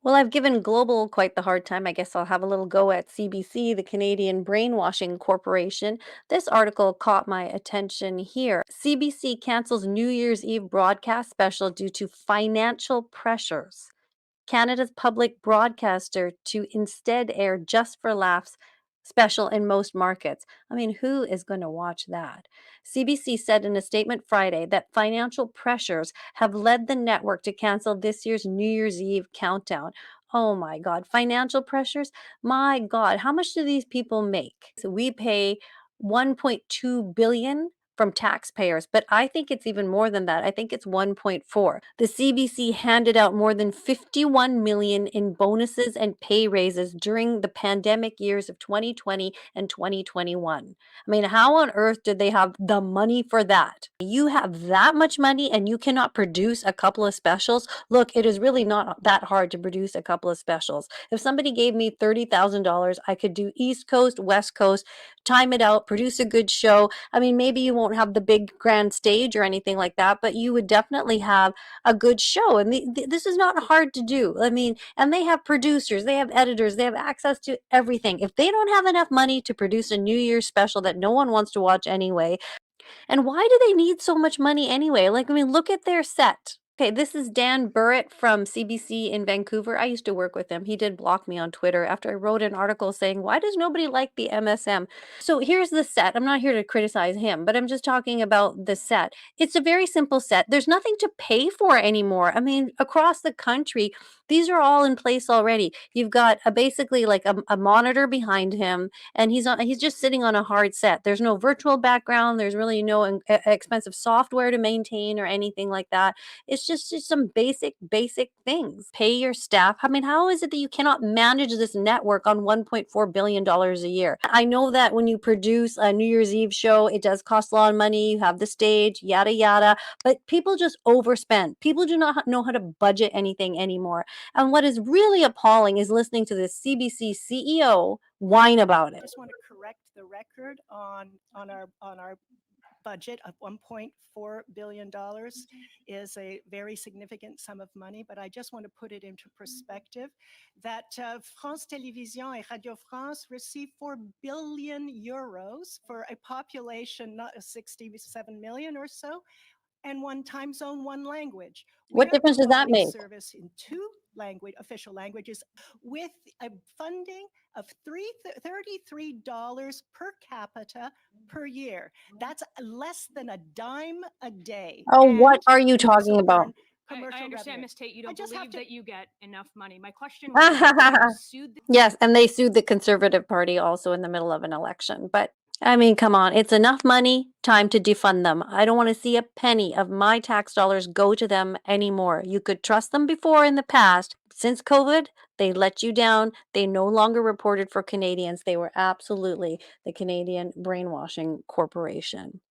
Well, I've given Global quite the hard time. I guess I'll have a little go at CBC, the Canadian Brainwashing Corporation. This article caught my attention here. CBC cancels New Year's Eve broadcast special due to financial pressures. Canada's public broadcaster to instead air Just for Laughs special in most markets. I mean, who is going to watch that? CBC said in a statement Friday that financial pressures have led the network to cancel this year's New Year's Eve countdown. Oh my God, financial pressures? My God, how much do these people make? So we pay 1.2 billion from taxpayers, but I think it's even more than that. I think it's 1.4. The CBC handed out more than 51 million in bonuses and pay raises during the pandemic years of 2020 and 2021. I mean, how on earth did they have the money for that? You have that much money and you cannot produce a couple of specials. Look, it is really not that hard to produce a couple of specials. If somebody gave me $30,000, I could do East Coast, West Coast, time it out, produce a good show. I mean, maybe you won't have the big grand stage or anything like that, but you would definitely have a good show. And this is not hard to do. I mean, and they have producers, they have editors, they have access to everything. If they don't have enough money to produce a New Year's special that no one wants to watch anyway, and why do they need so much money anyway? Like, I mean, look at their set. Okay, this is Dan Burrett from CBC in Vancouver. I used to work with him. He did block me on Twitter after I wrote an article saying, "Why does nobody like the MSM?" So here's the set. I'm not here to criticize him, but I'm just talking about the set. It's a very simple set. There's nothing to pay for anymore. I mean, across the country, these are all in place already. You've got basically like a monitor behind him, and he's just sitting on a hard set. There's no virtual background, there's really no expensive software to maintain or anything like that. It's just some basic things. Pay your staff. I mean, how is it that you cannot manage this network on $1.4 billion dollars a year? I know that when you produce a New Year's Eve show, it does cost a lot of money. You have the stage, yada yada, but people just overspend. People do not know how to budget anything anymore. And what is really appalling is listening to this CBC CEO whine about it. Just want to correct the record on our budget of $1.4 billion is a very significant sum of money, but I just want to put it into perspective that France Télévisions and Radio France receive 4 billion euros for a population not 67 million or so, and one time zone, one language. We What are difference does that providing make? service in two official languages with a funding of $33 per capita per year. That's less than a dime a day. Oh, what And are you we also talking about? earn I commercial understand, revenue. Miss Tate, you I don't just have believe to that you get enough money. My question was, after you sued Yes, and they sued the Conservative Party also in the middle of an election. But I mean, come on, it's enough money, time to defund them. I don't want to see a penny of my tax dollars go to them anymore. You could trust them before in the past. Since COVID, they let you down. They no longer reported for Canadians. They were absolutely the Canadian Brainwashing Corporation.